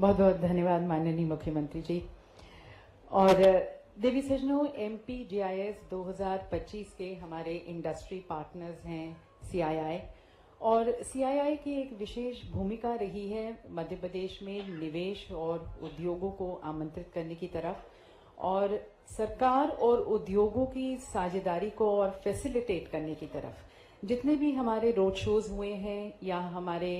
बहुत बहुत धन्यवाद माननीय मुख्यमंत्री जी। और देवी सज्जनों, MPGIS 2025 के हमारे इंडस्ट्री पार्टनर्स हैं CII, और CII की एक विशेष भूमिका रही है मध्य प्रदेश में निवेश और उद्योगों को आमंत्रित करने की तरफ, और सरकार और उद्योगों की साझेदारी को और फैसिलिटेट करने की तरफ। जितने भी हमारे रोड शोज हुए हैं या हमारे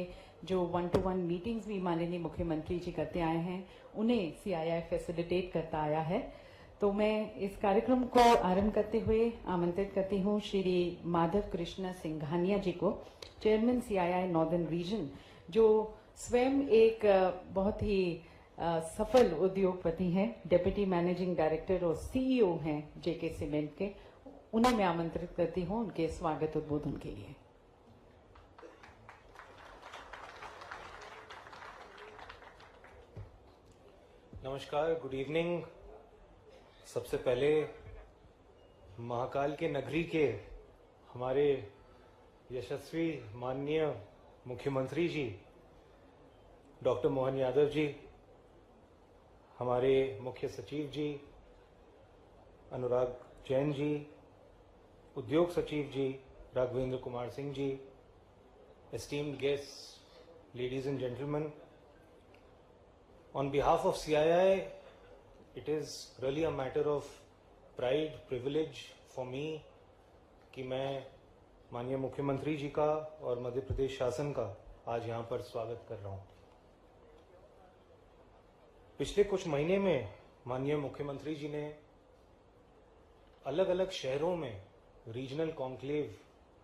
जो 1-to-1 मीटिंग्स भी माननीय मुख्यमंत्री जी करते आए हैं, उन्हें CII फैसिलिटेट करता आया है। तो मैं इस कार्यक्रम को आरंभ करते हुए आमंत्रित करती हूँ श्री माधव कृष्ण सिंघानिया जी को, चेयरमैन CII नॉर्दर्न रीजन, जो स्वयं एक बहुत ही सफल उद्योगपति हैं, डेप्यूटी मैनेजिंग डायरेक्टर और CEO हैं JK सीमेंट के। उन्हें मैं आमंत्रित करती हूँ उनके स्वागत उद्बोधन के लिए। नमस्कार, गुड इवनिंग। सबसे पहले महाकाल के नगरी के हमारे यशस्वी माननीय मुख्यमंत्री जी डॉक्टर मोहन यादव जी, हमारे मुख्य सचिव जी अनुराग जैन जी, उद्योग सचिव जी Raghavendra Kumar Singh ji, esteemed guests, ladies and gentlemen, on behalf of CII, it is really a matter of pride, privilege for me कि मैं माननीय मुख्यमंत्री जी का और मध्य प्रदेश शासन का आज यहाँ पर स्वागत कर रहा हूँ। पिछले कुछ महीने में माननीय मुख्यमंत्री जी ने अलग अलग शहरों में रीजनल कॉन्क्लेव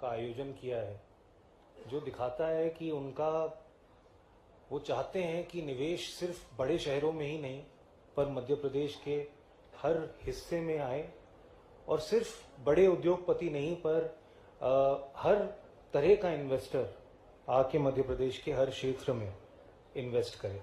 का आयोजन किया है, जो दिखाता है कि वो चाहते हैं कि निवेश सिर्फ बड़े शहरों में ही नहीं पर मध्य प्रदेश के हर हिस्से में आए, और सिर्फ बड़े उद्योगपति नहीं पर हर तरह का इन्वेस्टर आके मध्य प्रदेश के हर क्षेत्र में इन्वेस्ट करे।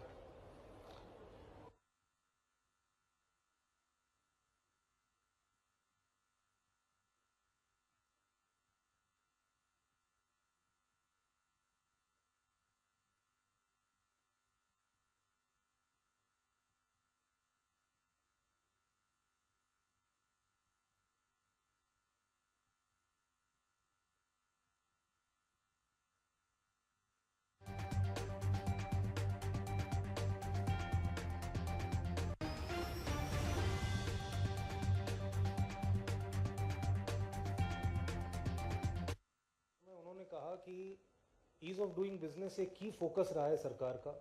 उन्होंने कहा कि ईज ऑफ डूइंग बिजनेस एक की फोकस रहा है सरकार का,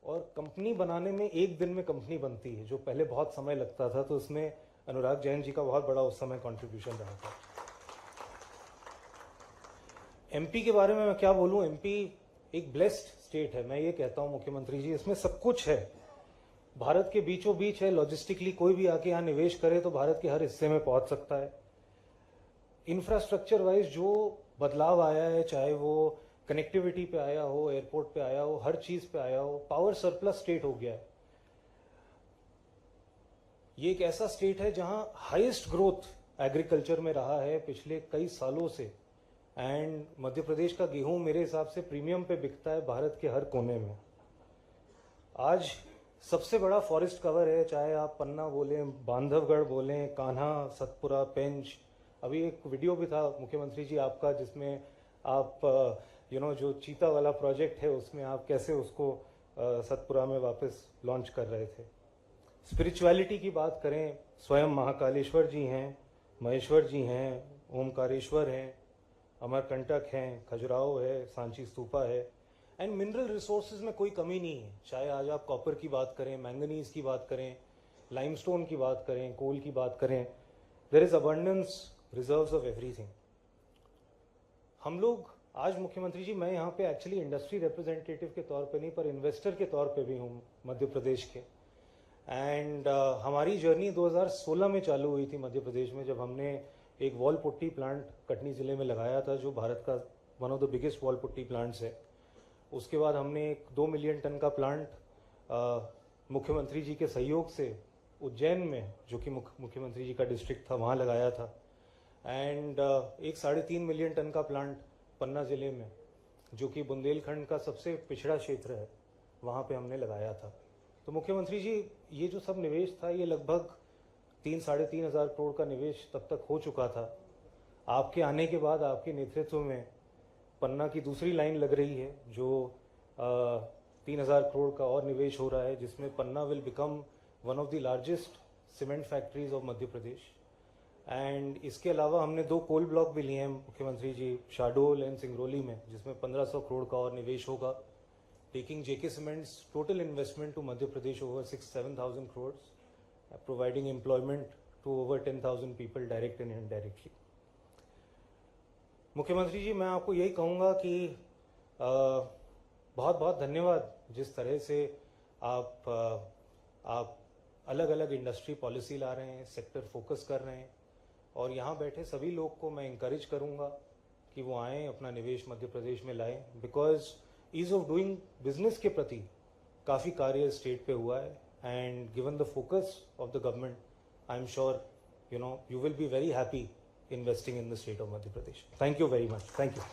और कंपनी बनाने में एक दिन में कंपनी बनती है, जो पहले बहुत समय लगता था। तो उसमें अनुराग जैन जी का बहुत बड़ा उस समय कंट्रीब्यूशन रहा था। MP के बारे में मैं क्या बोलूं, MP एक ब्लेस्ड स्टेट है। मैं ये कहता हूं मुख्यमंत्री जी, इसमें सब कुछ है, भारत के बीचों बीच है। लॉजिस्टिकली कोई भी आके यहाँ निवेश करे तो भारत के हर हिस्से में पहुंच सकता है। इंफ्रास्ट्रक्चर वाइज जो बदलाव आया है, चाहे वो कनेक्टिविटी पे आया हो, एयरपोर्ट पे आया हो, हर चीज पे आया हो, पावर सरप्लस स्टेट हो गया है। ये एक ऐसा स्टेट है जहां हाईएस्ट ग्रोथ एग्रीकल्चर में रहा है पिछले कई सालों से, एंड मध्य प्रदेश का गेहूं मेरे हिसाब से प्रीमियम पे बिकता है भारत के हर कोने में। आज सबसे बड़ा फॉरेस्ट कवर है, चाहे आप पन्ना बोलें, बांधवगढ़ बोलें, कान्हा, सतपुरा, पेंच। अभी एक वीडियो भी था मुख्यमंत्री जी आपका, जिसमें आप जो चीता वाला प्रोजेक्ट है उसमें आप कैसे उसको सतपुरा में वापस लॉन्च कर रहे थे। स्पिरिचुअलिटी की बात करें, स्वयं महाकालेश्वर जी हैं, महेश्वर जी हैं, ओमकारेश्वर हैं, अमरकंटक हैं, खजुराहो है, सांची स्तूपा है। एंड मिनरल रिसोर्सेज में कोई कमी नहीं है, चाहे आज आप कॉपर की बात करें, मैंगनीज की बात करें, लाइमस्टोन की बात करें, कोल की बात करें, there is abundance, reserves of everything. हम लोग आज मुख्यमंत्री जी, मैं यहाँ पे एक्चुअली इंडस्ट्री रिप्रेजेंटेटिव के तौर पे नहीं पर इन्वेस्टर के तौर पे भी हूँ मध्य प्रदेश के। एंड हमारी जर्नी 2016 में चालू हुई थी मध्य प्रदेश में, जब हमने एक वॉल पुट्टी प्लांट कटनी जिले में लगाया था, जो भारत का one of the biggest wall putty plants है। उसके बाद हमने एक 2 मिलियन टन का प्लांट मुख्यमंत्री जी के सहयोग से उज्जैन में, जो कि मुख्यमंत्री जी का डिस्ट्रिक्ट था, वहाँ लगाया था। एंड एक 3.5 मिलियन टन का प्लांट पन्ना जिले में, जो कि बुंदेलखंड का सबसे पिछड़ा क्षेत्र है, वहाँ पे हमने लगाया था। तो मुख्यमंत्री जी, ये जो सब निवेश था ये लगभग 3-3.5 हज़ार करोड़ का निवेश तब तक हो चुका था। आपके आने के बाद आपके नेतृत्व में पन्ना की दूसरी लाइन लग रही है जो 3,000 करोड़ का और निवेश हो रहा है, जिसमें Panna will become one of the largest cement factories of Madhya Pradesh. And इसके अलावा हमने 2 कोल ब्लॉक भी लिए हैं मुख्यमंत्री जी, शाहडोल एंड सिंगरौली में, जिसमें 1500 करोड़ का और निवेश होगा, taking JK cements total investment to Madhya Pradesh over 6-7,000 crore, providing employment to over 10,000 people direct and indirectly. मुख्यमंत्री जी, मैं आपको यही कहूँगा कि बहुत बहुत धन्यवाद जिस तरह से आप अलग अलग इंडस्ट्री पॉलिसी ला रहे हैं, सेक्टर फोकस कर रहे हैं, और यहाँ बैठे सभी लोग को मैं इंकरेज करूँगा कि वो आएँ, अपना निवेश मध्य प्रदेश में लाएं, because ease of doing business के प्रति काफ़ी कार्य स्टेट पे हुआ है, and given the focus of the government I am sure you will be very happy investing in the state of Madhya Pradesh. Thank you very much. Thank you.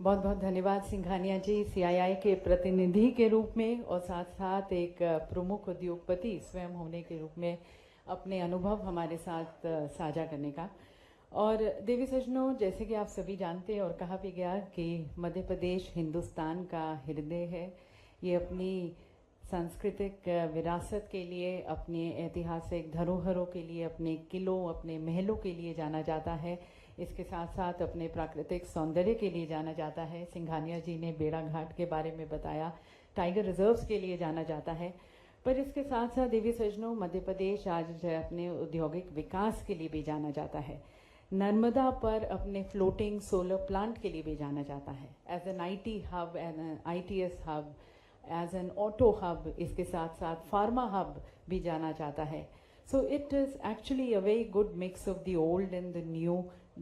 बहुत बहुत धन्यवाद सिंघानिया जी, सीआईआई के प्रतिनिधि के रूप में और साथ साथ एक प्रमुख उद्योगपति स्वयं होने के रूप में अपने अनुभव हमारे साथ साझा करने का। और देवी सज्जनों, जैसे कि आप सभी जानते हैं और कहा भी गया कि मध्य प्रदेश हिंदुस्तान का हृदय है। ये अपनी सांस्कृतिक विरासत के लिए, अपने ऐतिहासिक धरोहरों के लिए, अपने किलों, अपने महलों के लिए जाना जाता है। इसके साथ साथ अपने प्राकृतिक सौंदर्य के लिए जाना जाता है। सिंघानिया जी ने बेड़ा घाट के बारे में बताया, टाइगर रिजर्व्स के लिए जाना जाता है। पर इसके साथ साथ देवी सज्जनों, मध्य प्रदेश आज अपने औद्योगिक विकास के लिए भी जाना जाता है। नर्मदा पर अपने फ्लोटिंग सोलर प्लांट के लिए भी जाना जाता है। As an IT hub, an ITS hub, as an auto hub, इसके साथ साथ फार्मा हब भी जाना जाता है। So it is actually a very good mix of the old and the new,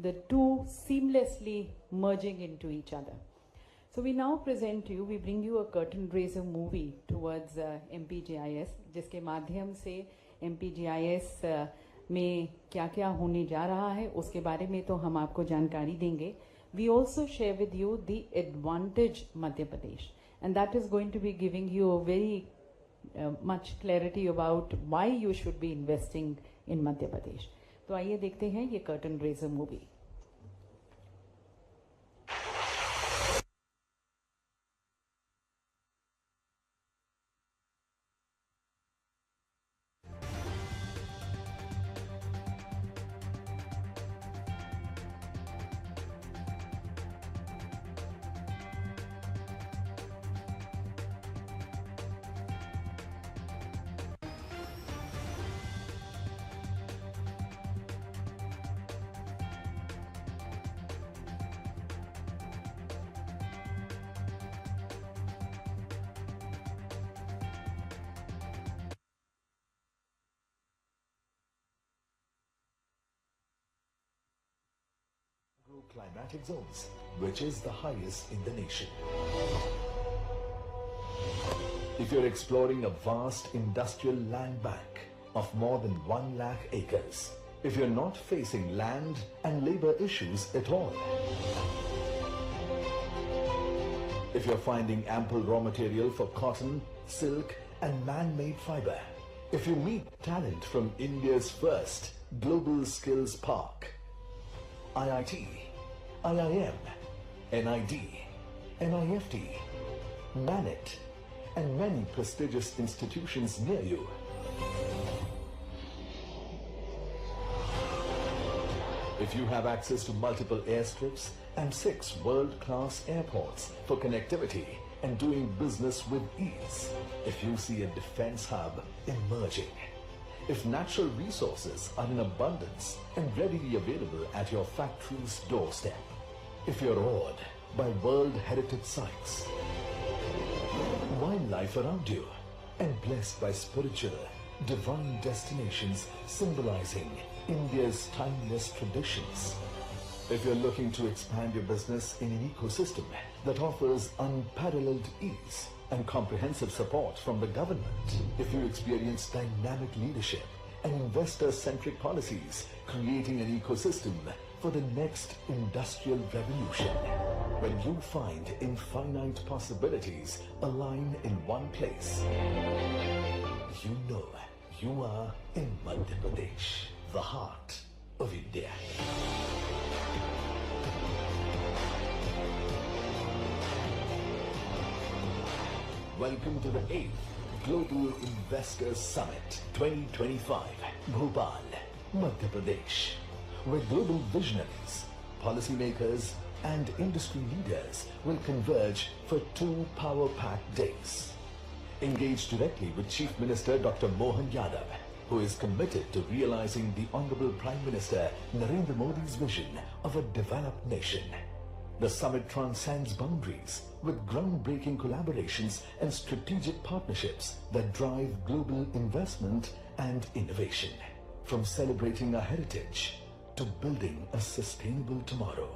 the two seamlessly merging into each other. So we now present to you, we bring you a curtain raiser movie towards MPGIS, जिसके माध्यम से MPGIS में क्या क्या होने जा रहा है उसके बारे में तो हम आपको जानकारी देंगे। We also share with you the advantage Madhya Pradesh, and that is going to be giving you a very much clarity about why you should be investing in Madhya Pradesh. तो आइए देखते हैं ये curtain raiser movie. Climatic zones, which is the highest in the nation. If you're exploring a vast industrial land bank of more than 1 lakh acres, if you're not facing land and labor issues at all, if you're finding ample raw material for cotton, silk and man-made fiber, if you meet talent from India's first global skills park, IIT, IIM, NID, NIFT, NANET, and many prestigious institutions near you. If you have access to multiple airstrips and 6 world-class airports for connectivity and doing business with ease, if you see a defense hub emerging, if natural resources are in abundance and readily available at your factory's doorstep, if you're awed by World Heritage Sites, wildlife around you, and blessed by spiritual, divine destinations symbolizing India's timeless traditions, if you're looking to expand your business in an ecosystem that offers unparalleled ease and comprehensive support from the government, if you experience dynamic leadership and investor-centric policies, creating an ecosystem for the next industrial revolution, when you find infinite possibilities align in one place, you know you are in Madhya Pradesh, the heart of India. Welcome to the 8th Global Investors Summit 2025, Bhopal, Madhya Pradesh, where global visionaries, policymakers and industry leaders will converge for 2 power-packed days. Engage directly with Chief Minister Dr. Mohan Yadav, who is committed to realizing the Honorable Prime Minister Narendra Modi's vision of a developed nation. The summit transcends boundaries with groundbreaking collaborations and strategic partnerships that drive global investment and innovation. From celebrating our heritage to building a sustainable tomorrow.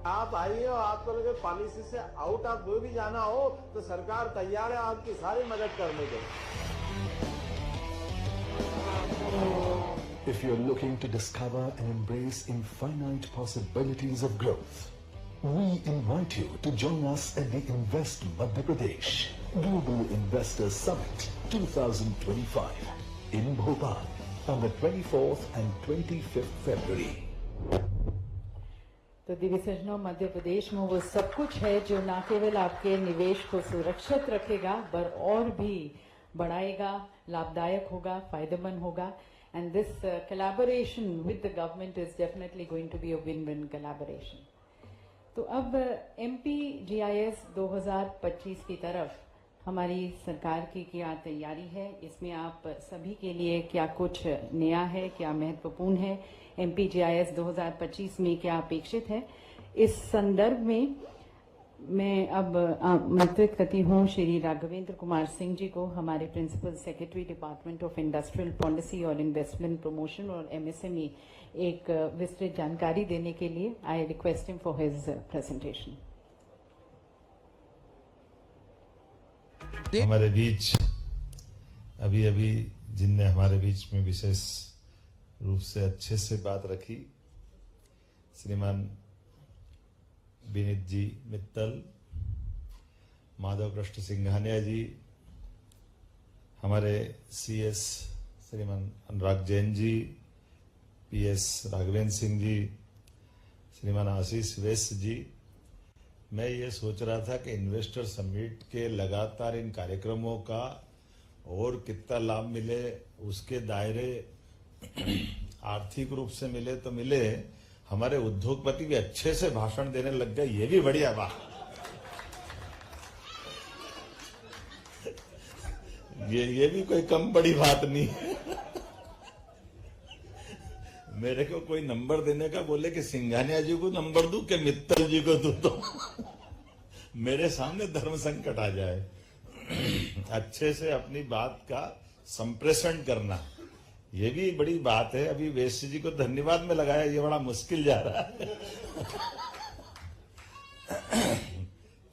आप आइए और आपको लगे policy से out of वे भी जाना हो तो सरकार तैयार है आपकी सारी मदद करने के। If you're looking to discover and embrace infinite possibilities of growth, we invite you to join us at the Invest Madhya Pradesh Global Investors Summit 2025 in Bhopal on the 24th and 25th February. तो दिव्य सज्जनों, मध्य प्रदेश में वो सब कुछ है जो न केवल आपके निवेश को सुरक्षित रखेगा पर और भी बढ़ाएगा, लाभदायक होगा, फायदेमंद होगा। And this collaboration with the government is definitely going to be a win win collaboration. तो अब एमपी जीआईएस 2025 की तरफ हमारी सरकार की क्या तैयारी है, इसमें आप सभी के लिए क्या कुछ नया है, क्या महत्वपूर्ण है, एमपी जीआईएस 2025 में क्या अपेक्षित है, इस संदर्भ में मैं अब आमंत्रित करती हूँ श्री राघवेंद्र कुमार सिंह जी को, हमारे principal secretary department of industrial policy और इन्वेस्टमेंट प्रमोशन और एमएसएमई, एक विस्तृत जानकारी देने के लिए। I request him for his presentation. हमारे बीच अभी जिनने हमारे बीच में विशेष रूप से अच्छे से बात रखी, श्रीमान विनीत जी मित्तल, माधव कृष्ण सिंघानिया जी, हमारे सीएस श्रीमान अनुराग जैन जी, पीएस राघवेंद्र सिंह जी, श्रीमान आशीष वैश्य जी। मैं ये सोच रहा था कि इन्वेस्टर समिट के लगातार इन कार्यक्रमों का और कितना लाभ मिले, उसके दायरे आर्थिक रूप से मिले तो मिले, हमारे उद्योगपति भी अच्छे से भाषण देने लग गए, ये भी बढ़िया बात। ये भी कोई कम बड़ी बात नहीं है। मेरे को कोई नंबर देने का बोले कि सिंघानिया जी को नंबर दूं कि मित्तल जी को दूं, तो मेरे सामने धर्म संकट आ जाए। अच्छे से अपनी बात का संप्रेषण करना, ये भी बड़ी बात है। अभी वैश्य जी को धन्यवाद में लगाया, ये बड़ा मुश्किल जा रहा है।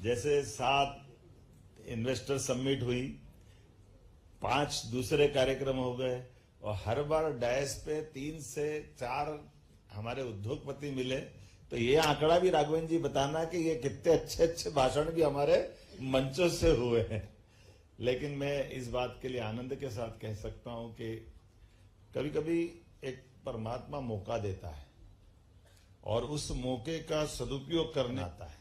जैसे 7 इन्वेस्टर समिट हुई, 5 दूसरे कार्यक्रम हो गए और हर बार डैश पे 3 से 4 हमारे उद्योगपति मिले, तो ये आंकड़ा भी राघवेंद्र जी बताना कि ये कितने अच्छे भाषण भी हमारे मंचों से हुए हैं। लेकिन मैं इस बात के लिए आनंद के साथ कह सकता हूं कि कभी कभी एक परमात्मा मौका देता है और उस मौके का सदुपयोग करने आता है,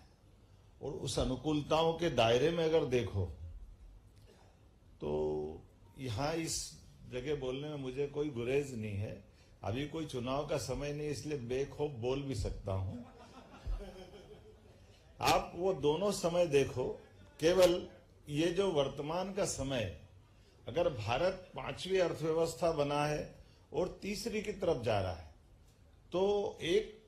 और उस अनुकूलताओं के दायरे में अगर देखो तो यहाँ इस जगह बोलने में मुझे कोई गुरेज नहीं है। अभी कोई चुनाव का समय नहीं, इसलिए बेखौफ बोल भी सकता हूं। आप वो दोनों समय देखो, केवल ये जो वर्तमान का समय, अगर भारत 5वीं अर्थव्यवस्था बना है और तीसरी की तरफ जा रहा है, तो एक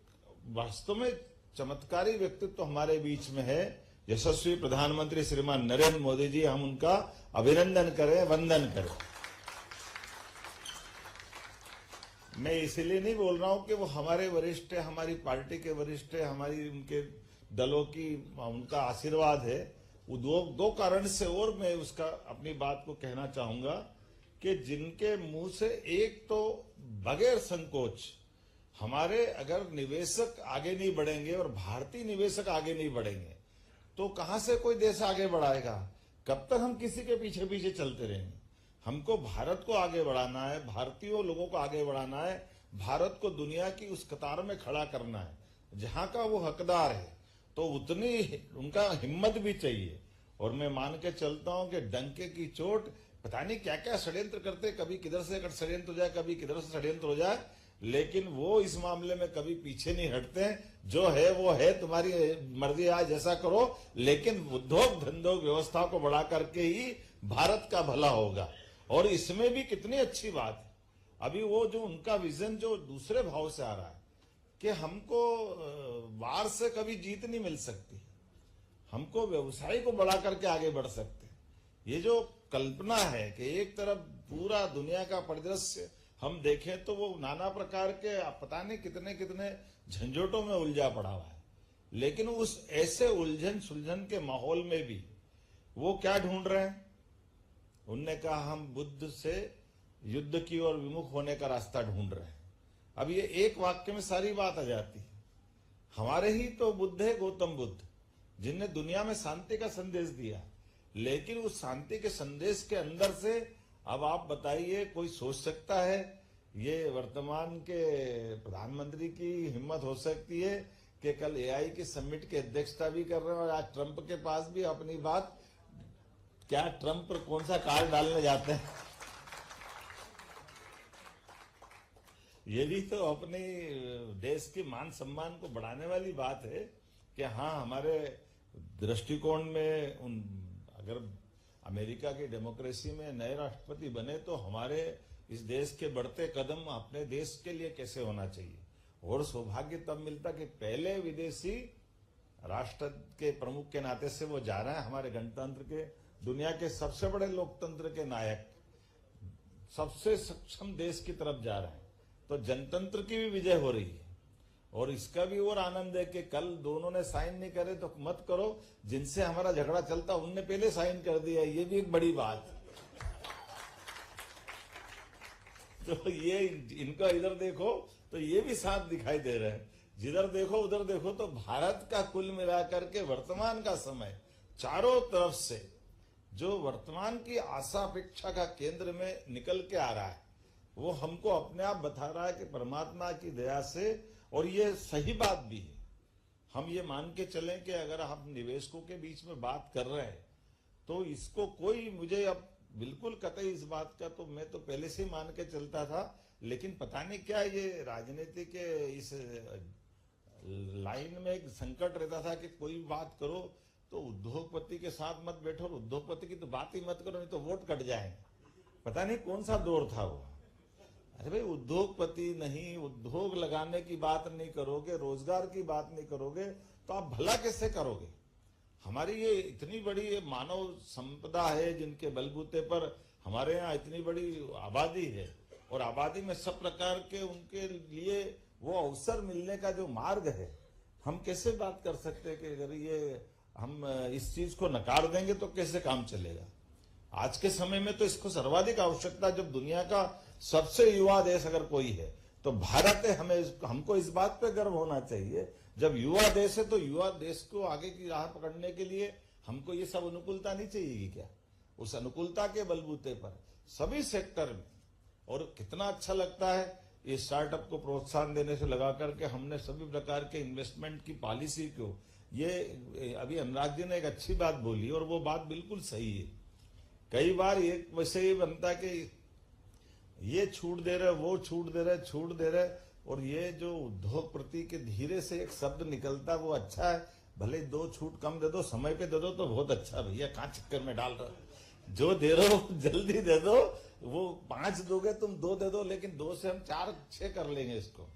वास्तव में चमत्कारी व्यक्तित्व हमारे बीच में है, यशस्वी प्रधानमंत्री श्रीमान नरेंद्र मोदी जी। हम उनका अभिनंदन करें, वंदन करें। मैं इसलिए नहीं बोल रहा हूं कि वो हमारे वरिष्ठ है, हमारी पार्टी के वरिष्ठ है, हमारी उनके दलों की उनका आशीर्वाद है। वो दो कारण से और मैं उसका अपनी बात को कहना चाहूंगा कि जिनके मुंह से, एक तो बगैर संकोच, हमारे अगर निवेशक आगे नहीं बढ़ेंगे और भारतीय निवेशक आगे नहीं बढ़ेंगे तो कहां से कोई देश आगे बढ़ाएगा? कब तक हम किसी के पीछे पीछे चलते रहेंगे? हमको भारत को आगे बढ़ाना है, भारतीय लोगों को आगे बढ़ाना है, भारत को दुनिया की उस कतार में खड़ा करना है जहां का वो हकदार है। तो उतनी उनका हिम्मत भी चाहिए। और मैं मान के चलता हूं कि डंके की चोट, पता नहीं क्या क्या षड्यंत्र करते, कभी किधर से षड्यंत्र हो जाए, कभी किधर से षड्यंत्र हो जाए, लेकिन वो इस मामले में कभी पीछे नहीं हटते। जो है वो है, तुम्हारी मर्जी आज जैसा करो, लेकिन उद्योग धंधों व्यवस्था को बढ़ा करके ही भारत का भला होगा। और इसमें भी कितनी अच्छी बात है, अभी वो जो उनका विजन जो दूसरे भाव से आ रहा है कि हमको वार से कभी जीत नहीं मिल सकती, हमको व्यवसाय को बढ़ा करके आगे बढ़ सकते। ये जो कल्पना है कि एक तरफ पूरा दुनिया का परिदृश्य हम देखें तो वो नाना प्रकार के पता नहीं कितने कितने झंझोटों में उलझा पड़ा हुआ है, लेकिन उस ऐसे उलझन सुलझन के माहौल में भी वो क्या ढूंढ रहे हैं? उनने कहा हम बुद्ध से युद्ध की ओर विमुख होने का रास्ता ढूंढ रहे हैं। अब ये एक वाक्य में सारी बात आ जाती है। हमारे ही तो बुद्ध है गौतम बुद्ध, जिनने दुनिया में शांति का संदेश दिया, लेकिन उस शांति के संदेश के अंदर से अब आप बताइए, कोई सोच सकता है ये वर्तमान के प्रधानमंत्री की हिम्मत हो सकती है कि कल एआई की समिट की अध्यक्षता भी कर रहे हैं और आज ट्रंप के पास भी अपनी बात, क्या ट्रंप पर कौन सा कार्ड डालने जाते हैं? ये भी तो अपने देश के मान सम्मान को बढ़ाने वाली बात है कि हाँ, हमारे दृष्टिकोण में अगर अमेरिका की डेमोक्रेसी में नए राष्ट्रपति बने तो हमारे इस देश के बढ़ते कदम अपने देश के लिए कैसे होना चाहिए। और सौभाग्य तब मिलता कि पहले विदेशी राष्ट्र के प्रमुख के नाते से वो जा रहे हैं, हमारे गणतंत्र के, दुनिया के सबसे बड़े लोकतंत्र के नायक, सबसे सक्षम देश की तरफ जा रहे हैं। तो जनतंत्र की भी विजय हो रही है। और इसका भी और आनंद है कि कल दोनों ने साइन नहीं करे तो मत करो, जिनसे हमारा झगड़ा चलता उनने पहले साइन कर दिया, ये भी एक बड़ी बात। तो ये इनका इधर देखो तो ये भी साथ दिखाई दे रहे हैं, जिधर देखो उधर देखो। तो भारत का कुल मिलाकर के वर्तमान का समय चारों तरफ से जो वर्तमान की आशा अपेक्षा का केंद्र में निकल के आ रहा है, वो हमको अपने आप बता रहा है कि परमात्मा की दया से, और ये सही बात भी है, हम ये मान के चलें कि अगर हम निवेशकों के बीच में बात कर रहे हैं तो इसको कोई, मुझे अब बिल्कुल कतई इस बात का, तो मैं तो पहले से ही मान के चलता था, लेकिन पता नहीं क्या ये राजनीति के इस लाइन में एक संकट रहता था कि कोई बात करो तो उद्योगपति के साथ मत बैठो, उद्योगपति की तो बात ही मत करो, नहीं तो वोट कट जाएंगे। पता नहीं कौन सा दौर था वो। अरे भाई, उद्योगपति नहीं, उद्योग लगाने की बात नहीं करोगे, रोजगार की बात नहीं करोगे तो आप भला कैसे करोगे? हमारी ये इतनी बड़ी मानव संपदा है जिनके बलबूते पर हमारे यहाँ इतनी बड़ी आबादी है, और आबादी में सब प्रकार के उनके लिए वो अवसर मिलने का जो मार्ग है, हम कैसे बात कर सकते हैं कि अगर ये हम इस चीज को नकार देंगे तो कैसे काम चलेगा? आज के समय में तो इसको सर्वाधिक आवश्यकता, जब दुनिया का सबसे युवा देश अगर कोई है तो भारत है। हमको इस बात पे गर्व होना चाहिए, जब युवा देश है तो युवा देश को आगे की राह पकड़ने के लिए हमको ये सब अनुकूलता नहीं चाहिए क्या? उस अनुकूलता के बलबूते पर सभी सेक्टर में, और कितना अच्छा लगता है ये स्टार्टअप को प्रोत्साहन देने से लगा करके हमने सभी प्रकार के इन्वेस्टमेंट की पॉलिसी को, ये अभी अनुराग जी ने एक अच्छी बात बोली और वो बात बिल्कुल सही है। कई बार एक वैसे ही बनता है कि ये छूट दे रहे, वो छूट दे रहे, छूट दे रहे, और ये जो उद्योगपति के धीरे से एक शब्द निकलता वो अच्छा है, भले 2 छूट कम दे दो, समय पे दे दो तो बहुत अच्छा। भैया कहाँ चक्कर में डाल रहे हो, जो दे रहे हो जल्दी दे दो। वो 5 दोगे तुम 2 दे दो, लेकिन 2 से हम 4-6 कर लेंगे इसको।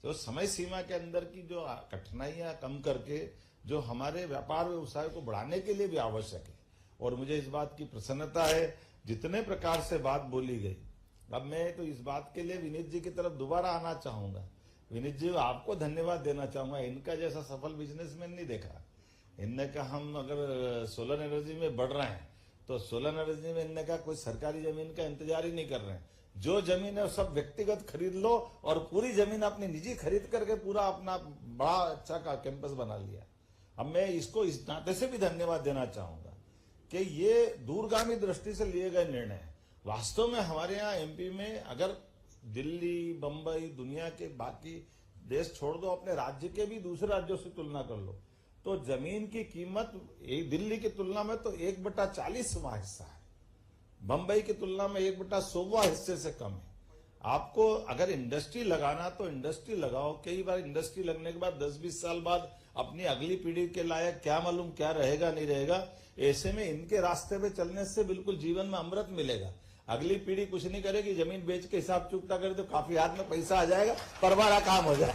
तो समय सीमा के अंदर की जो कठिनाइयां कम करके जो हमारे व्यापार व्यवसाय को बढ़ाने के लिए भी आवश्यक है। और मुझे इस बात की प्रसन्नता है, जितने प्रकार से बात बोली गई, अब मैं तो इस बात के लिए विनीत जी की तरफ दोबारा आना चाहूंगा। विनीत जी, आपको धन्यवाद देना चाहूंगा, इनका जैसा सफल बिजनेसमैन नहीं देखा। इनने कहा हम अगर सोलर एनर्जी में बढ़ रहे हैं तो सोलर एनर्जी में इनने कहा कोई सरकारी जमीन का इंतजार ही नहीं कर रहे हैं, जो जमीन है सब व्यक्तिगत खरीद लो, और पूरी जमीन अपनी निजी खरीद करके पूरा अपना बड़ा अच्छा का कैंपस बना लिया। अब मैं इसको इस नाते से भी धन्यवाद देना चाहूंगा कि ये दूरगामी दृष्टि से लिए गए निर्णय हैं। वास्तव में हमारे यहाँ एमपी में अगर दिल्ली, बंबई, दुनिया के बाकी देश छोड़ दो, अपने राज्य के भी दूसरे राज्यों से तुलना कर लो, तो जमीन की कीमत दिल्ली की तुलना में तो 1/40वां हिस्सा है, बंबई की तुलना में 1/100वां हिस्से से कम है। आपको अगर इंडस्ट्री लगाना तो इंडस्ट्री लगाओ। कई बार इंडस्ट्री लगने के बाद 10-20 साल बाद अपनी अगली पीढ़ी के लायक क्या मालूम क्या रहेगा नहीं रहेगा। ऐसे में इनके रास्ते पे चलने से बिल्कुल जीवन में अमृत मिलेगा। अगली पीढ़ी कुछ नहीं करेगी, जमीन बेच के हिसाब चुकता करे तो काफी हाथ में पैसा आ जाएगा, परवारा काम हो जाए,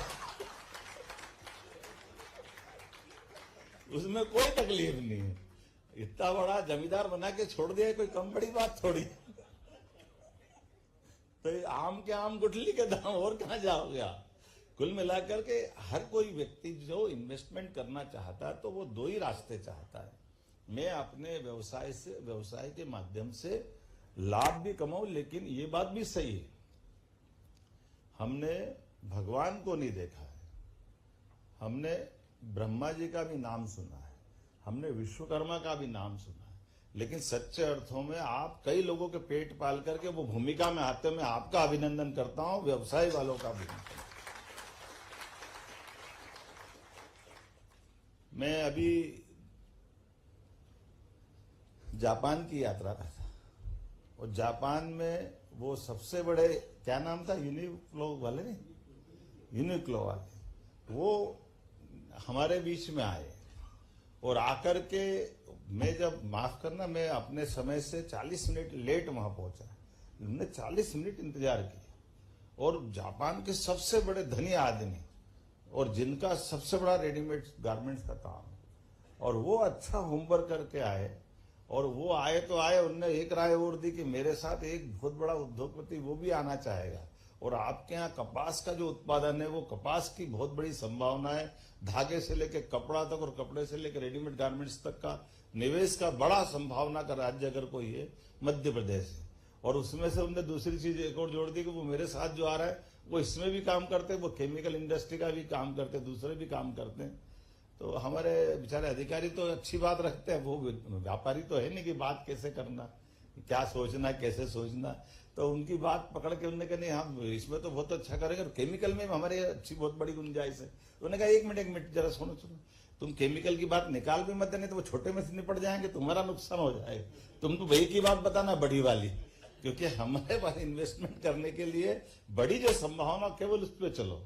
उसमें कोई तकलीफ नहीं है। इतना बड़ा जमींदार बना के छोड़ दिया, कोई कम बड़ी बात थोड़ी। तो आम के आम गुठली के दाम, और कहां जाओगे आप। कुल मिलाकर के हर कोई व्यक्ति जो इन्वेस्टमेंट करना चाहता है तो वो दो ही रास्ते चाहता है। मैं अपने व्यवसाय के माध्यम से लाभ भी कमाऊं, लेकिन ये बात भी सही है, हमने भगवान को नहीं देखा है, हमने ब्रह्मा जी का भी नाम सुना है, हमने विश्वकर्मा का भी नाम सुना है, लेकिन सच्चे अर्थों में आप कई लोगों के पेट पाल करके वो भूमिका में आते, मैं आपका अभिनंदन करता हूं, व्यवसाय वालों का भी। मैं अभी जापान की यात्रा पर था और जापान में वो सबसे बड़े क्या नाम था, यूनिक्लो वाले, नहीं यूनिक्लो वाले, वो हमारे बीच में आए और आकर के मैं जब माफ करना मैं अपने समय से 40 मिनट लेट वहां पहुंचा, उन्होंने 40 मिनट इंतजार किया। और जापान के सबसे बड़े धनी आदमी और जिनका सबसे बड़ा रेडीमेड गारमेंट्स का काम है, और वो अच्छा होमवर्क करके आए। और वो आए तो आए, उनने एक राय और दी कि मेरे साथ एक बहुत बड़ा उद्योगपति वो भी आना चाहेगा, और आपके यहाँ कपास का जो उत्पादन है वो कपास की बहुत बड़ी संभावना है, धागे से लेकर कपड़ा तक और कपड़े से लेकर रेडीमेड गारमेंट्स तक का निवेश का बड़ा संभावना का राज्य अगर कोई है मध्य प्रदेश है। और उसमें से उन्होंने दूसरी चीज एक और जोड़ दी कि वो मेरे साथ जो आ रहा है वो इसमें भी काम करते, वो केमिकल इंडस्ट्री का भी काम करते, दूसरे भी काम करते हैं। तो हमारे बेचारे अधिकारी तो अच्छी बात रखते हैं, वो व्यापारी तो है नहीं कि बात कैसे करना, क्या सोचना, कैसे सोचना। तो उनकी बात पकड़ के उन्होंने कहा नहीं हम इसमें तो बहुत अच्छा करेंगे, केमिकल में हमारे अच्छी बहुत बड़ी गुंजाइश है। उन्होंने कहा एक मिनट जरा सुनो, तुम केमिकल की बात निकाल भी मत देने, तो वो छोटे में से निपट जाएंगे, तुम्हारा नुकसान हो जाएगा। तुम तो वही की बात बताना बड़ी वाली, क्योंकि हमारे पास इन्वेस्टमेंट करने के लिए बड़ी जो संभावना केवल उस पर चलो।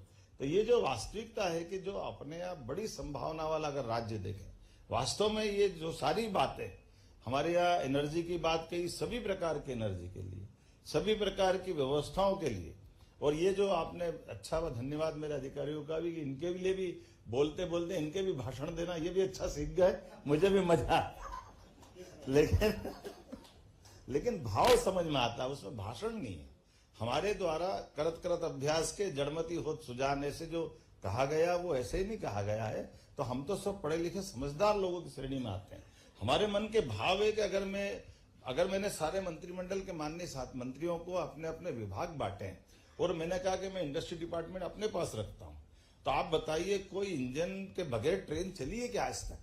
तो ये जो वास्तविकता है कि जो अपने यहाँ बड़ी संभावना वाला अगर राज्य देखें, वास्तव में ये जो सारी बातें हमारे यहाँ एनर्जी की बात कही, सभी प्रकार की एनर्जी के लिए, सभी प्रकार की व्यवस्थाओं के लिए, और ये जो आपने अच्छा व धन्यवाद मेरे अधिकारियों का भी, इनके लिए भी बोलते बोलते इनके भी भाषण देना, ये भी अच्छा सीख गए, मुझे भी मजा। लेकिन भाव समझ में आता है, उसमें भाषण नहीं है। हमारे द्वारा करत करत अभ्यास के जड़मती होत सुजान, ऐसे जो कहा गया वो ऐसे ही नहीं कहा गया है। तो हम तो सब पढ़े लिखे समझदार लोगों की श्रेणी में आते हैं। हमारे मन के भाव है कि अगर मैंने सारे मंत्रिमंडल के माननीय 7 मंत्रियों को अपने अपने विभाग बांटे हैं और मैंने कहा कि मैं इंडस्ट्री डिपार्टमेंट अपने पास रखता हूं, तो आप बताइए कोई इंजन के बगैर ट्रेन चली है क्या आज तक?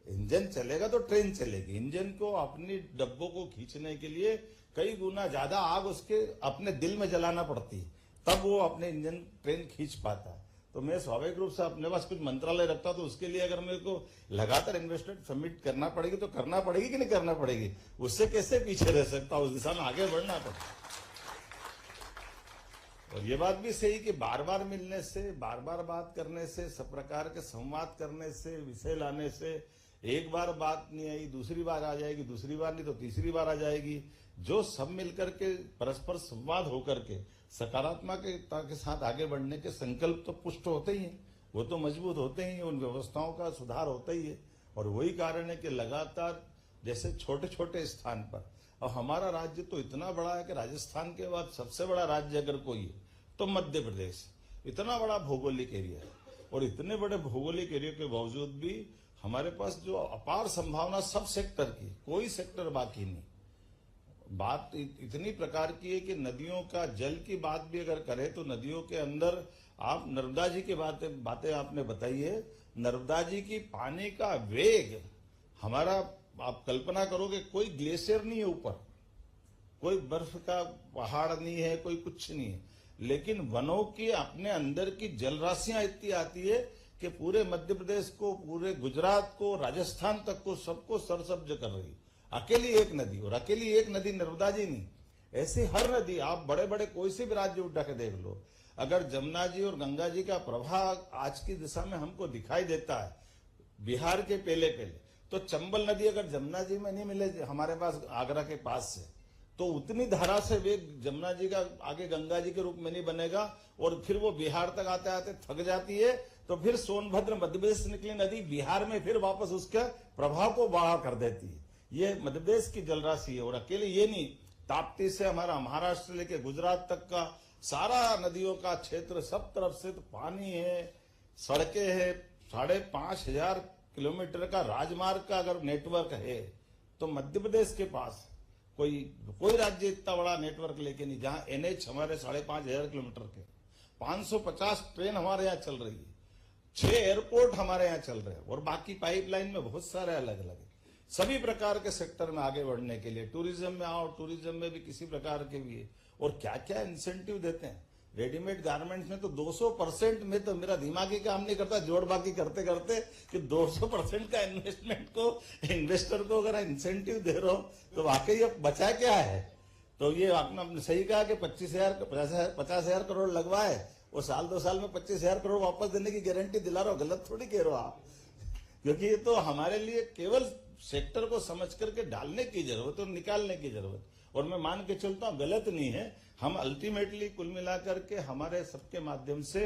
इंजन चलेगा तो ट्रेन चलेगी। इंजन को अपनी डब्बों को खींचने के लिए कई गुना ज्यादा आग उसके अपने दिल में जलाना पड़ती है, तब वो अपने इंजन ट्रेन खींच पाता है। तो मैं स्वाभाविक रूप से अपने पास कुछ मंत्रालय रखता हूं, तो उसके लिए अगर मेरे को लगातार इन्वेस्टमेंट सबमिट करना पड़ेगी तो करना पड़ेगी कि नहीं करना पड़ेगी? उससे कैसे पीछे रह सकता हूं, उस दिशा में आगे बढ़ना पड़ेगा। और ये बात भी सही कि बार बार मिलने से, बार बार बात करने से, सब प्रकार के संवाद करने से, विषय लाने से, एक बार बात नहीं आई दूसरी बार आ जाएगी, दूसरी बार नहीं तो तीसरी बार आ जाएगी। जो सब मिलकर के परस्पर संवाद होकर के सकारात्मकता के साथ आगे बढ़ने के संकल्प तो पुष्ट होते ही हैं, वो तो मजबूत होते ही, उन व्यवस्थाओं का सुधार होता ही है। और वही कारण है कि लगातार जैसे छोटे छोटे स्थान पर, और हमारा राज्य तो इतना बड़ा है कि राजस्थान के बाद सबसे बड़ा राज्य अगर कोई है तो मध्य प्रदेश। इतना बड़ा भौगोलिक एरिया है, और इतने बड़े भौगोलिक एरिया के बावजूद भी हमारे पास जो अपार संभावना सब सेक्टर की, कोई सेक्टर बाकी नहीं। बात इतनी प्रकार की है कि नदियों का जल की बात भी अगर करें तो नदियों के अंदर आप नर्मदा जी की बातें आपने बताई है। नर्मदा जी की पानी का वेग हमारा, आप कल्पना करोगे कोई ग्लेशियर नहीं है ऊपर, कोई बर्फ का पहाड़ नहीं है, कोई कुछ नहीं है, लेकिन वनों की अपने अंदर की जल राशियां इतनी आती है कि पूरे मध्य प्रदेश को, पूरे गुजरात को, राजस्थान तक को, सबको सरसब्ज कर रही। अकेली एक नदी, और अकेली एक नदी नर्मदा जी नहीं, ऐसी हर नदी आप बड़े बड़े कोई से भी राज्य उठा के देख लो, अगर जमुना जी और गंगा जी का प्रभाव आज की दिशा में हमको दिखाई देता है बिहार के पहले पहले, तो चंबल नदी अगर जमुना जी में नहीं मिले हमारे पास आगरा के पास से, तो उतनी धारा से वेग जमुना जी का आगे गंगा जी के रूप में नहीं बनेगा, और फिर वो बिहार तक आते आते थक जाती है, तो फिर सोनभद्र मध्य प्रदेश से निकली नदी बिहार में फिर वापस उसके प्रभाव को बढ़ा कर देती है। ये मध्य प्रदेश की जलराशि है, और अकेले ये नहीं, ताप्ती से हमारा महाराष्ट्र लेके गुजरात तक का सारा नदियों का क्षेत्र, सब तरफ से तो पानी है, सड़कें है, 5,500 किलोमीटर का राजमार्ग का अगर नेटवर्क है, तो मध्य प्रदेश के पास कोई राज्य इतना बड़ा नेटवर्क लेके नहीं, जहां एनएच हमारे 5,500 किलोमीटर के, 550 ट्रेन हमारे यहाँ चल रही है, 6 एयरपोर्ट हमारे यहाँ चल रहे हैं, और बाकी पाइपलाइन में बहुत सारे अलग अलग है। सभी प्रकार के सेक्टर में आगे बढ़ने के लिए, टूरिज्म में आओ, टूरिज्म में भी किसी प्रकार के भी है, और क्या क्या इंसेंटिव देते हैं। रेडीमेड गारमेंट्स में तो 200% में तो मेरा दिमाग ही काम नहीं करता, जोड़ बाकी करते करते, कि 200% का इन्वेस्टमेंट को, इन्वेस्टर को अगर इंसेंटिव दे रहे हो तो वाकई अब बचा क्या है। तो ये आपने सही कहा कि 50,000 करोड़ लगवाए, और साल 2 साल में 25,000 करोड़ वापस देने की गारंटी दिला रहे हो, गलत थोड़ी कह रहे हो आप, क्योंकि ये तो हमारे लिए केवल सेक्टर को समझ करके डालने की जरूरत और निकालने की जरूरत, और मैं मान के चलता हूं गलत नहीं है। हम अल्टीमेटली कुल मिलाकर के हमारे सबके माध्यम से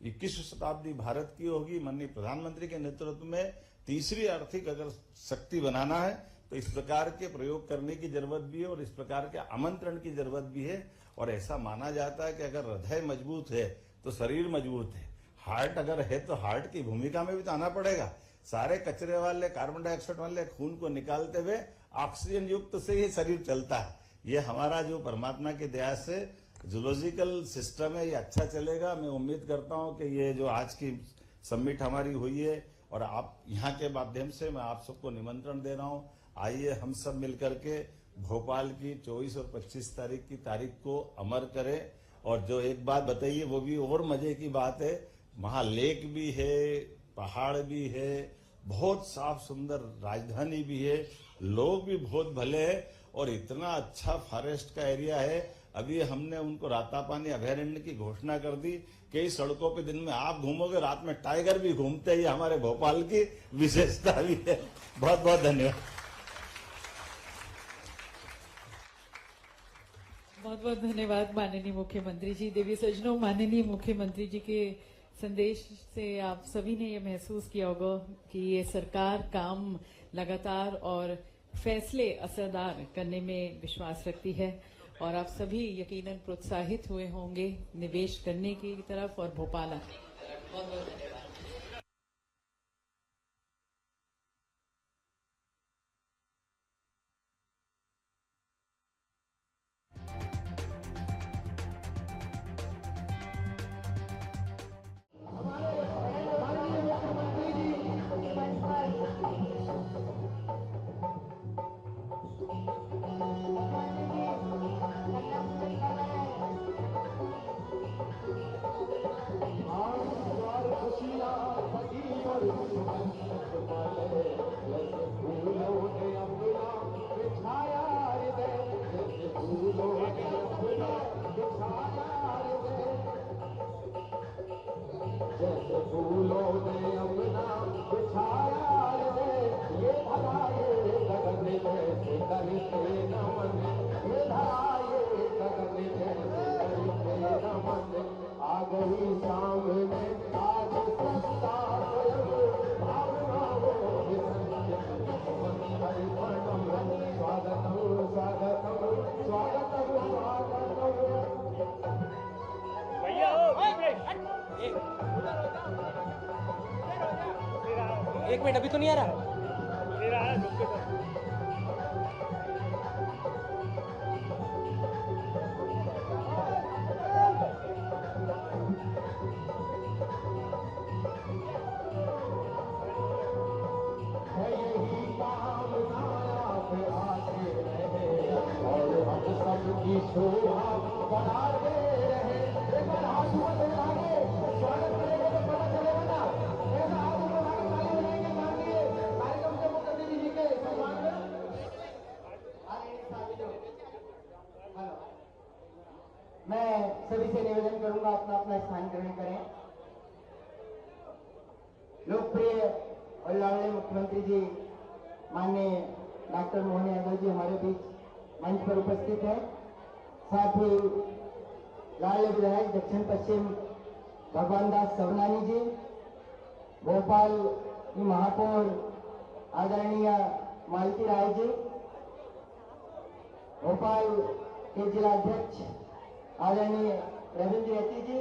21वीं शताब्दी भारत की होगी, माननीय प्रधानमंत्री के नेतृत्व में तीसरी आर्थिक अगर शक्ति बनाना है, तो इस प्रकार के प्रयोग करने की जरूरत भी है, और इस प्रकार के आमंत्रण की जरूरत भी है। और ऐसा माना जाता है कि अगर हृदय मजबूत है तो शरीर मजबूत है, हार्ट अगर है तो हार्ट की भूमिका में भी तो आना पड़ेगा। सारे कचरे वाले, कार्बन डाइऑक्साइड वाले खून को निकालते हुए ऑक्सीजन युक्त से ही शरीर चलता है। ये हमारा जो परमात्मा की दया से जूलॉजिकल सिस्टम है, ये अच्छा चलेगा। मैं उम्मीद करता हूं कि ये जो आज की समिट हमारी हुई है, और आप यहाँ के माध्यम से मैं आप सबको निमंत्रण दे रहा हूं, आइए हम सब मिलकर के भोपाल की 24 और 25 तारीख की तारीख को अमर करें। और जो एक बात बताइए, वो भी और मजे की बात है, वहां लेक भी है, पहाड़ भी है, बहुत साफ सुंदर राजधानी भी है, लोग भी बहुत भले हैं, और इतना अच्छा फॉरेस्ट का एरिया है। अभी हमने उनको रातापानी अभयारण्य की घोषणा कर दी। कई सड़कों पे दिन में आप घूमोगे, रात में टाइगर भी घूमते हैं। ये हमारे भोपाल की विशेषता भी है। बहुत बहुत धन्यवाद। बहुत बहुत धन्यवाद माननीय मुख्यमंत्री जी। देवी सज्जनों, माननीय मुख्यमंत्री जी के संदेश से आप सभी ने ये महसूस किया होगा कि ये सरकार काम लगातार और फैसले असरदार करने में विश्वास रखती है, और आप सभी यकीनन प्रोत्साहित हुए होंगे निवेश करने की तरफ और भोपाल आने की तरफ। बहुत बहुत धन्यवाद। एक मिनट, अभी तो नहीं आ रहा। मैं सभी से निवेदन करूंगा अपना अपना स्थान ग्रहण करें। लोकप्रिय और लाडले मुख्यमंत्री जी माननीय डॉक्टर मोहन यादव जी हमारे बीच मंच पर उपस्थित हैं। साथ ही लाडले विधायक दक्षिण पश्चिम भगवान दास सवनानी जी, भोपाल की महापौर आदरणीय मालती राय जी, भोपाल के जिला अध्यक्ष आदरणीय रविंद्र रेड्डी जी,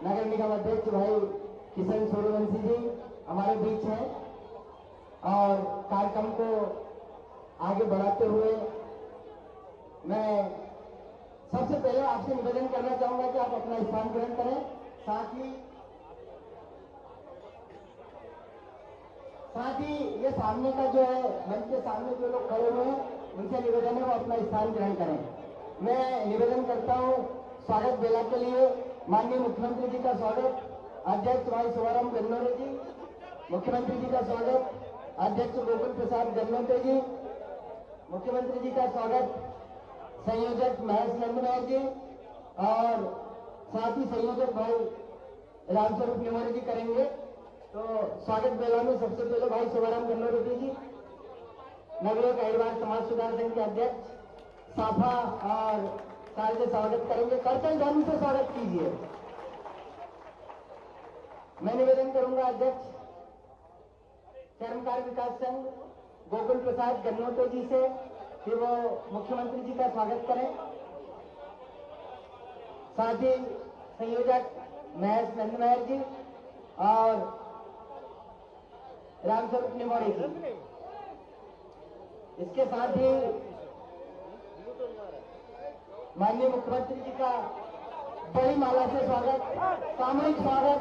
नगर निगम अध्यक्ष भाई किशन सूर्यवंशी जी हमारे बीच हैं। और कार्यक्रम को आगे बढ़ाते हुए मैं सबसे पहले आपसे निवेदन करना चाहूंगा कि आप अपना स्थान ग्रहण करें। साथ ही ये सामने का जो है मंच के सामने जो लोग खड़े हुए हैं उनसे निवेदन है वो अपना स्थान ग्रहण करें। मैं निवेदन करता हूँ स्वागत बेला के लिए माननीय मुख्यमंत्री जी का स्वागत अध्यक्ष भाई शुभाराम गन्नौरे जी, मुख्यमंत्री जी का स्वागत अध्यक्ष गोकुल प्रसाद गन्नौते जी, मुख्यमंत्री जी का स्वागत संयोजक महेश नंदनायर जी और साथ ही संयोजक भाई रामस्वरूप निमोरे जी करेंगे। तो स्वागत बेला में सबसे पहले भाई शुभाराम गन्नौरे जी नगरीय कैडवार समाज सुधार संघ के अध्यक्ष साफा और साल से स्वागत करेंगे। करतल ध्वनि से स्वागत कीजिए। मैं निवेदन करूंगा अध्यक्ष कर्मकार विकास संघ गोकुल प्रसाद गन्नौते जी से कि वो मुख्यमंत्री जी का स्वागत करें। साथ ही संयोजक महेश नंदनायर जी और रामस्वरूप निमोरे जी। इसके साथ ही माननीय मुख्यमंत्री जी का बड़ी माला से स्वागत, सामूहिक स्वागत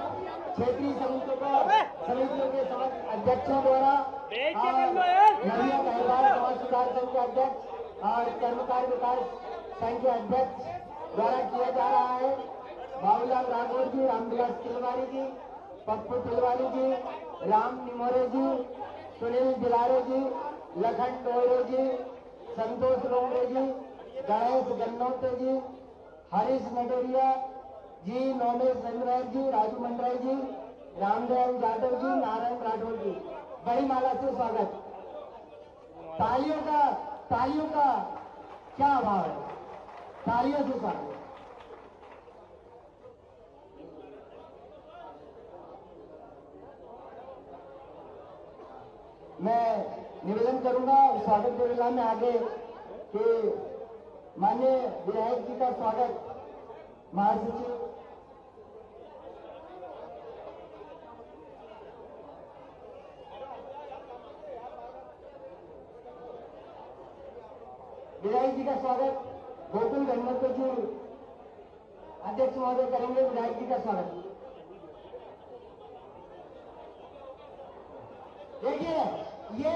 क्षेत्रीय समितियों के अध्यक्षों द्वारा नगरीय कैडवार समाज सुधार संघ के अध्यक्ष और कर्मकार विकास संघ के अध्यक्ष द्वारा किया जा रहा है। बाबूलाल राठौर जी, रामविलास तिलवारी जी, पप्पू तिलवारी जी, राम निमोरे जी, सुनील दिलारे जी, लखन टोयरे जी, संतोष लोंगड़े जी, गणेश गन्नौते जी, हरीश नडोरिया जी, नोमेश चंद्रायर जी, राजू मंडराय जी, रामदयाल यादव जी, नारायण राठौर जी। बड़ी माला से स्वागत। तालियों का क्या अभाव है, तालियों से स्वागत। मैं निवेदन करूंगा स्वागत वेला में आगे कि माननीय विधायक जी का स्वागत महासचिव विधायक जी का स्वागत गोकुल गन्नौते जी अध्यक्ष महोदय करेंगे। विधायक जी का स्वागत। देखिए ये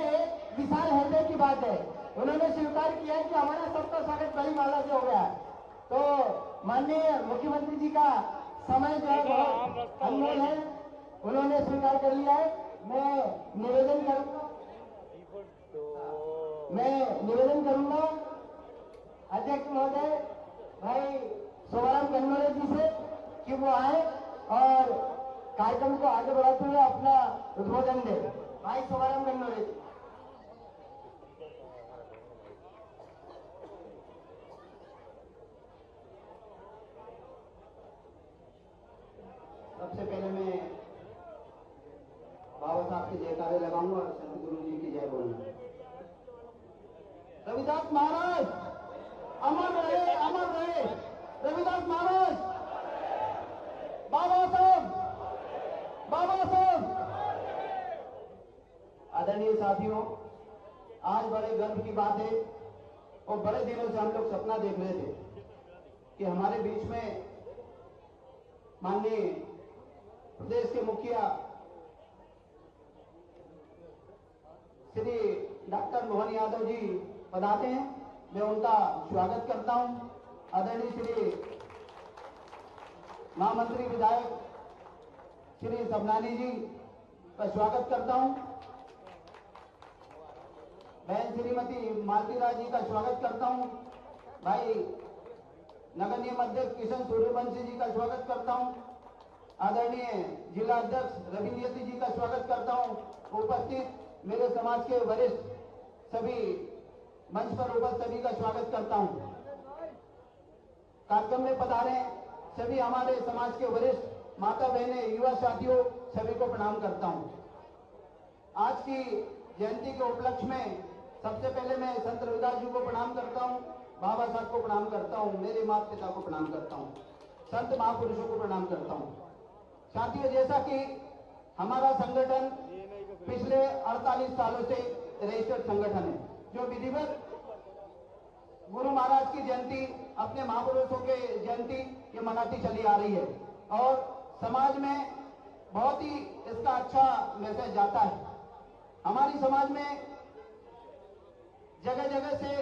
विशाल हृदय की बात है। उन्होंने स्वीकार किया कि हमारा सबका स्वागत बड़ी माला से हो गया। तो माननीय मुख्यमंत्री जी का समय जो है बहुत अनमोल है, उन्होंने स्वीकार कर लिया है। मैं निवेदन करूंगा अध्यक्ष महोदय भाई शुभाराम गन्नौरे जी से कि वो आए और कार्यक्रम को आगे बढ़ाते हुए अपना उद्बोधन दे। भाई शुभाराम गन्नौरे जी। सबसे पहले मैं बाबा साहब के जयकारे लगाऊंगा और सतगुरु जी की जय बोलूंगा। रविदास महाराज अमर रहे, अमर रहे। रविदास महाराज, बाबा साहब, बाबा साहब। आदरणीय साथियों, आज बड़े गर्व की बात है और बड़े दिनों से हम लोग सपना देख रहे थे कि हमारे बीच में माननीय प्रदेश के मुखिया श्री डॉक्टर मोहन यादव जी पधारते हैं मैं उनका स्वागत करता हूं। आदरणीय श्री महामंत्री विधायक श्री सबनानी जी का स्वागत करता हूं। बहन श्रीमती मालती राज जी का स्वागत करता हूं। भाई नगर निगम अध्यक्ष किशन सूर्यवंशी जी का स्वागत करता हूं। आदरणीय जिला अध्यक्ष रविंद्र जी का स्वागत करता हूं। उपस्थित मेरे समाज के वरिष्ठ सभी मंच पर उपस्थित सभी का स्वागत करता हूं। कार्यक्रम में पधारे सभी हमारे समाज के वरिष्ठ माता बहने, युवा साथियों, सभी को प्रणाम करता हूं। आज की जयंती के उपलक्ष्य में सबसे पहले मैं संत रविदास जी को प्रणाम करता हूं, बाबा साहब को प्रणाम करता हूं, मेरे माता पिता को प्रणाम करता हूं, संत महापुरुषों को प्रणाम करता हूं। साथियों, जैसा कि हमारा संगठन पिछले 48 सालों से रजिस्टर्ड संगठन है, जो विधिवत गुरु महाराज की जयंती, अपने महापुरुषों के जयंती ये मनाती चली आ रही है और समाज में बहुत ही इसका अच्छा मैसेज जाता है। हमारी समाज में जगह जगह से,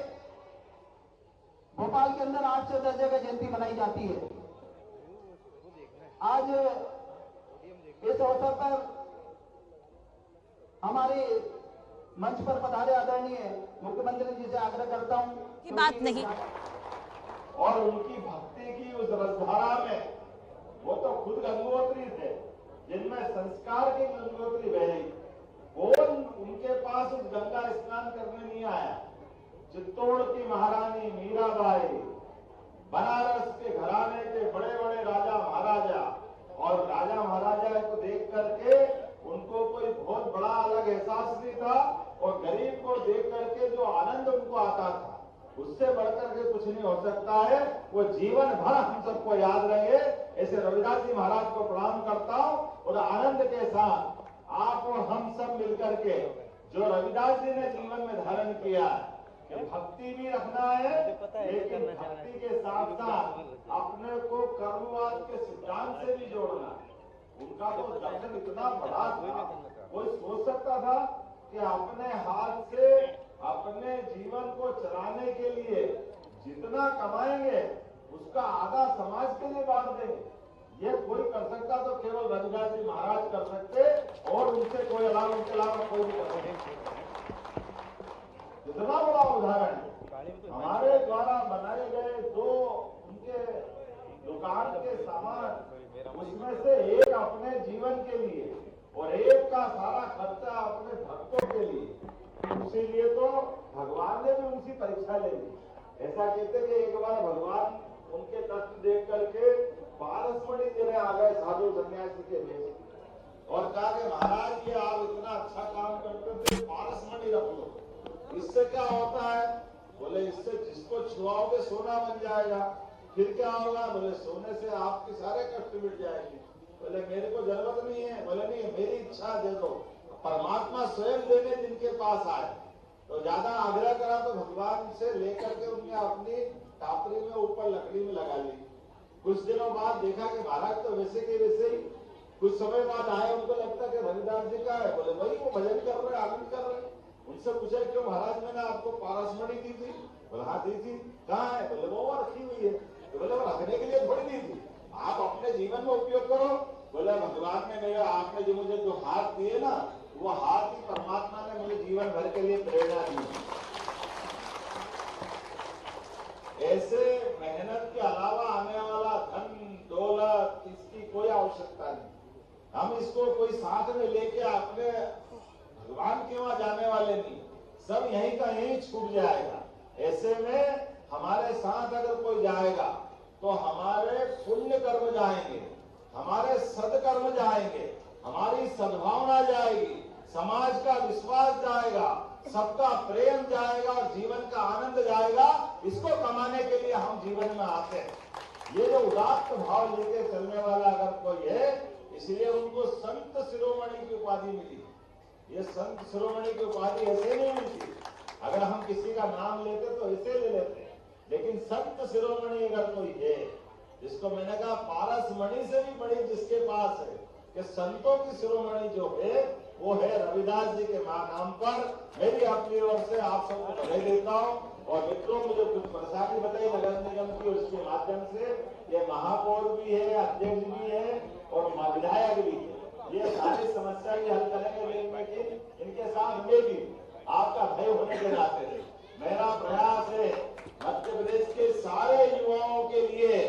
भोपाल के अंदर 8 से 10 जगह जयंती मनाई जाती है। आज इस अवसर पर हमारे मंच पर पधारे आदरणीय मुख्यमंत्री जी से आग्रह करता हूं की बात नहीं, और उनकी भक्ति की उस रसधारा में वो तो खुद गंगोत्री थे, जिनमें संस्कार की गंगोत्री बह रही। कौन उनके पास उस गंगा स्नान करने नहीं आया? चित्तौड़ की महारानी मीराबाई, बनारस के घराने के बड़े बड़े राजा महाराजा, और राजा महाराजा को देख करके उनको कोई बहुत बड़ा अलग एहसास नहीं था, और गरीब को देख करके जो आनंद उनको आता था, उससे बढ़कर के कुछ नहीं हो सकता है। वो जीवन भर हम सबको याद रहेंगे। ऐसे रविदास जी महाराज को प्रणाम करता हूं और आनंद के साथ आप और हम सब मिलकर के जो रविदास जी ने जीवन में धारण किया कि भक्ति भी रखना है, लेकिन भक्ति के साथ साथ अपने को कर्मवाद के सिद्धांत से भी जोड़ना। उनका तो दर्शन इतना बड़ा था, कोई सोच सकता था कि अपने हाथ से अपने जीवन को चलाने के लिए जितना कमाएंगे उसका आधा समाज के लिए बांट देंगे। ये कोई कर सकता तो केवल रविदास जी महाराज कर सकते, और उनसे कोई अलावा, उनके अलावा कोई भी कर सकते। इतना बड़ा उदाहरण है। हमारे द्वारा बनाए गए 2 उनके दुकान के सामान, उसमें से एक अपने जीवन के लिए और एक का सारा खर्चा अपने भक्तों के लिए। इसीलिए तो भगवान ने भी उनकी परीक्षा ले ली। ऐसा कहते कि एक बार भगवान उनके कष्ट देख करके पारसमणि देने आ गए साधु सन्यासी के भेष, और कहा कि महाराज ये आप इतना अच्छा काम करते थे, पारसमणि रख लो। इससे क्या होता है? बोले इससे जिसको छुआओगे सोना बन जाएगा। फिर क्या होगा? बोले सोने से आपके सारे कष्ट मिट जाएंगे। बोले मेरे को जरूरत नहीं है। बोले नहीं, मेरी इच्छा दे दो। परमात्मा स्वयं देने जिनके पास आए, तो ज्यादा आग्रह करा तो भगवान से लेकर के उनने अपनी टापरी में ऊपर लकड़ी में लगा ली। कुछ दिनों बाद देखा कि महाराज तो वैसे के वैसे ही। कुछ समय बाद आए, उनको लगता कि रविदास जी का है। बोले वही वो भजन कर रहे, आनंद कर रहे। उनसे पूछा क्यों महाराज, मैंने आपको पारसमणि दी थी? बोले हाँ दी थी। कहाँ है? बोले वो रखी हुई है। तो बोले वो रखने के लिए थोड़ी दी थी, आप अपने जीवन में उपयोग करो। बोले भगवान ने मेरा, आपने जो मुझे जो हाथ दिए ना, वो हाथ ही परमात्मा ने मुझे जीवन भर के लिए प्रेरणा दी। ऐसे मेहनत के अलावा आने वाला धन दौलत, इसकी कोई आवश्यकता नहीं। हम इसको कोई साथ में लेके अपने भगवान के वहां जाने वाले नहीं, सब यहीं का यहीं छूट जाएगा। ऐसे में हमारे साथ अगर कोई जाएगा तो हमारे पुण्य कर्म जाएंगे, हमारे सदकर्म जाएंगे, हमारी सद्भावना जाएगी, समाज का विश्वास जाएगा, सबका प्रेम जाएगा और जीवन का आनंद जाएगा। इसको कमाने के लिए हम जीवन में आते हैं। ये जो उदात्त भाव लेके चलने वाला अगर कोई है, इसलिए उनको संत शिरोमणि की उपाधि मिली। ये संत शिरोमणि की उपाधि ऐसे नहीं मिलती। अगर हम किसी का नाम लेते तो ऐसे ले लेते, लेकिन संत शिरोमणि अगर कोई है, जिसको मैंने कहा पारसमणि से भी बड़ी जिसके पास है, कि संतों की शिरोमणि जो है वो है रविदास जी के नाम पर। मेरी अपनी ओर से आप सबको बधाई देता हूँ और मित्रों, मुझे कुछ परेशानी बताई नगर निगम की, उसके माध्यम से ये महापौर भी है, अध्यक्ष भी है और विधायक भी है। ये सारी समस्या भी हल करेंगे, लेकिन इनके साथ में भी आपका भय होने के नाते मेरा प्रयास है मध्य प्रदेश के सारे युवाओं के लिए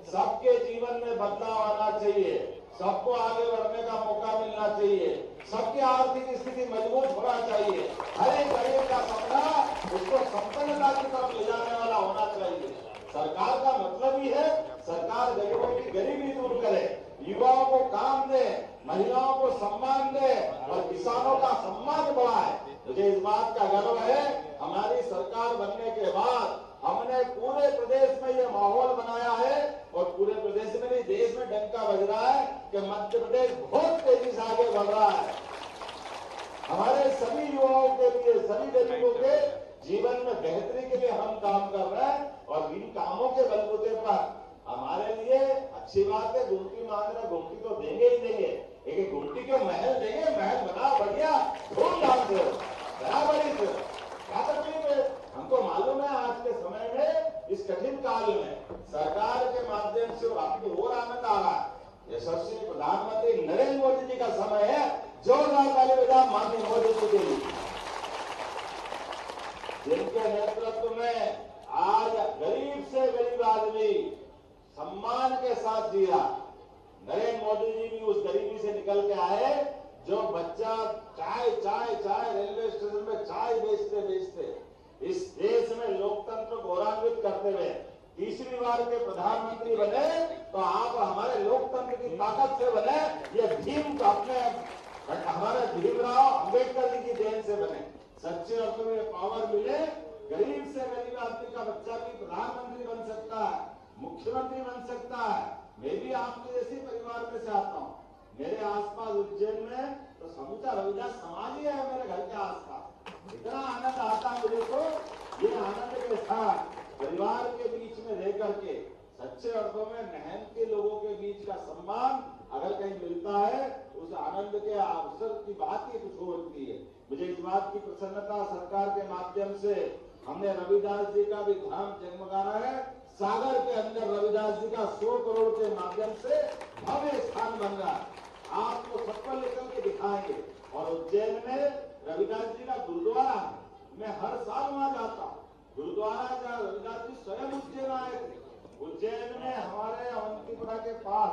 सबके जीवन में बदलाव आना चाहिए, सबको आगे बढ़ने का मौका मिलना चाहिए, सबकी आर्थिक स्थिति मजबूत होना चाहिए, हर एक गरीब का सपना उसको संपन्नता की तरफ ले जाने वाला होना चाहिए। सरकार का मतलब ही है सरकार गरीबों की गरीबी दूर करे, युवाओं को काम दे, महिलाओं को सम्मान दे और किसानों का सम्मान बढ़ाए। मुझे इस बात का गर्व है, हमारी सरकार बनने के बाद हमने पूरे प्रदेश में ये माहौल बनाया है और पूरे प्रदेश में नहीं देश में डंका बज रहा है कि मध्य प्रदेश बहुत तेजी से आगे बढ़ रहा है। हमारे सभी युवाओं के लिए, सभी गरीबों के जीवन में बेहतरी के लिए हम काम कर रहे हैं और इन कामों के बलबूते पर हमारे लिए अच्छी बात है, गुमटी मांग रहे, गुमटी तो देंगे ही देंगे, एक गुमटी के महल देंगे, महल बना बढ़िया धूमधाम से बराबरी से। क्या तकलीफ है? हमको मालूम है आज के समय में इस कठिन काल में सरकार के माध्यम से आपको और आनंद आ रहा है। यशस्वी प्रधानमंत्री नरेंद्र मोदी जी का समय है, जोरदार ताली बजाओ माननीय मोदी जी के लिए, जिनके नेतृत्व में आज गरीब से गरीब आदमी सम्मान के साथ जी रहा। नरेंद्र मोदी जी भी उस गरीबी से निकल के आए जो बच्चा चाय चाय चाय रेलवे स्टेशन में चाय बेचते बेचते इस देश में लोकतंत्र को गौरवान्वित करते हुए तीसरी बार के प्रधानमंत्री बने। तो आप हमारे लोकतंत्र की ताकत से बने, ये भीम अपने हमारे भीमराव अंबेडकर जी की देन से बने। सच्चे अर्थों में पावर मिले, गरीब से गरीब आदमी का बच्चा भी प्रधानमंत्री बन सकता है, मुख्यमंत्री बन सकता है। मैं भी आपके जैसे परिवार में से आता हूँ। मेरे आसपास उज्जैन में तो समूचा रविदास समाज ही है मेरे घर के आसपास। इतना आनंद आता है मुझे, तो ये आनंद के साथ परिवार के बीच में रह करके सच्चे अर्थों में मेहनती लोगों के बीच का सम्मान अगर कहीं मिलता है, उस आनंद के अवसर की बात ही कुछ होती है। मुझे इस बात की प्रसन्नता, सरकार के माध्यम से हमने रविदास जी का भी धाम जगमगाना है। सागर के अंदर रविदास जी का 100 करोड़ के माध्यम से भव्य स्थान बन रहा है, आपको सबको लेकर के दिखाएंगे। और उज्जैन में रविदास जी का गुरुद्वारा है, मैं हर साल वहां जाता हूँ। गुरुद्वारा जहाँ रविदास जी स्वयं उज्जैन आए थे, उज्जैन में हमारे अवंतीपुरा के पास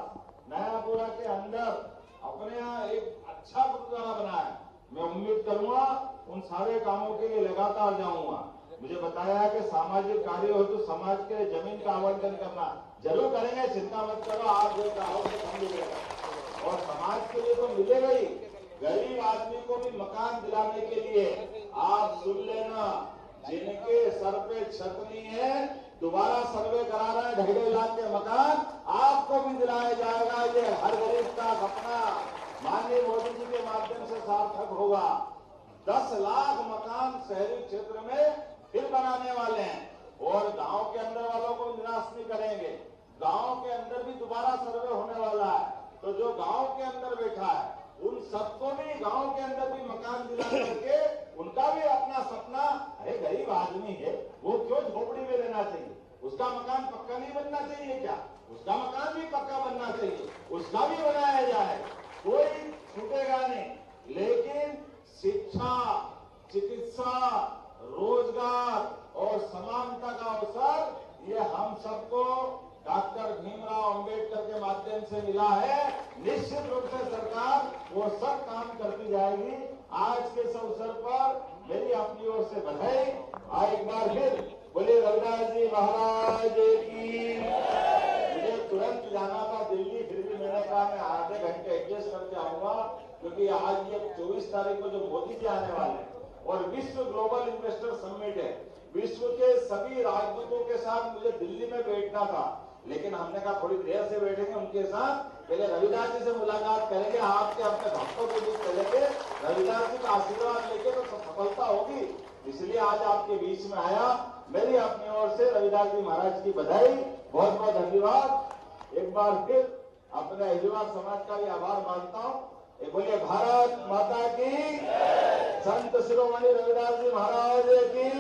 नयापुरा के अंदर अपने यहाँ एक अच्छा गुरुद्वारा बना है। मैं उम्मीद करूंगा उन सारे कामों के लिए लगातार जाऊंगा। मुझे बताया है कि सामाजिक कार्य हो तो समाज के लिए जमीन का आवंटन करना जरूर करेंगे, चिंता मत करो, आप जो चाहो तो मिलेगा और समाज के लिए तो मिलेगा ही। गरीब आदमी को भी मकान दिलाने के लिए आप सुन लेना, जिनके सर पे छत नहीं है दोबारा सर्वे करा रहे हैं, 2.5 लाख के मकान आपको भी दिलाया जाएगा। ये हर गरीब का सपना माननीय मोदी जी के माध्यम से सार्थक होगा। 10 लाख मकान शहरी क्षेत्र में फिर बनाने वाले हैं और गांव के अंदर वालों को निराश नहीं करेंगे। गांव के अंदर भी दोबारा सर्वे होने वाला है, तो जो गांव के अंदर बैठा है उन सबको भी गांव के अंदर भी मकान दिला करके उनका भी अपना सपना, अरे गरीब आदमी है वो क्यों झोपड़ी में रहना चाहिए, उसका मकान पक्का नहीं बनना चाहिए क्या? उसका मकान भी पक्का बनना चाहिए, उसका भी बनाया जाए, कोई छूटेगा नहीं। लेकिन शिक्षा, चिकित्सा, रोजगार और समानता का अवसर ये हम सबको डॉक्टर भीमराव अंबेडकर के माध्यम से मिला है। निश्चित रूप से सरकार वो सब काम करती जाएगी। आज के इस अवसर पर मेरी अपनी ओर से बधाई। एक बार फिर बोले रविदास जी महाराज की। मुझे तुरंत जाना था दिल्ली, फिर भी मैंने कहा मैं आधे घंटे एडजस्ट करके आऊंगा, क्योंकि आज ये 24 तारीख को जो मोदी जी आने वाले हैं और विश्व ग्लोबल इन्वेस्टर समिट है, विश्व के सभी राजदूतों के साथ मुझे दिल्ली में बैठना था, लेकिन हमने कहा थोड़ी देर से बैठेंगे उनके साथ, पहले रविदास जी से मुलाकात करेंगे, आपके अपने भक्तों के बीच चलेंगे, रविदास जी का आशीर्वाद लेके तो सफलता होगी। इसलिए आज आपके बीच में आया। मेरी अपनी ओर से रविदास जी महाराज की बधाई, बहुत बहुत धन्यवाद। एक बार फिर अपने हिजवार समाज का भी आभार मानता हूँ। बोलिए भारत माता की, संत शिरोमणि रविदास जी महाराज की।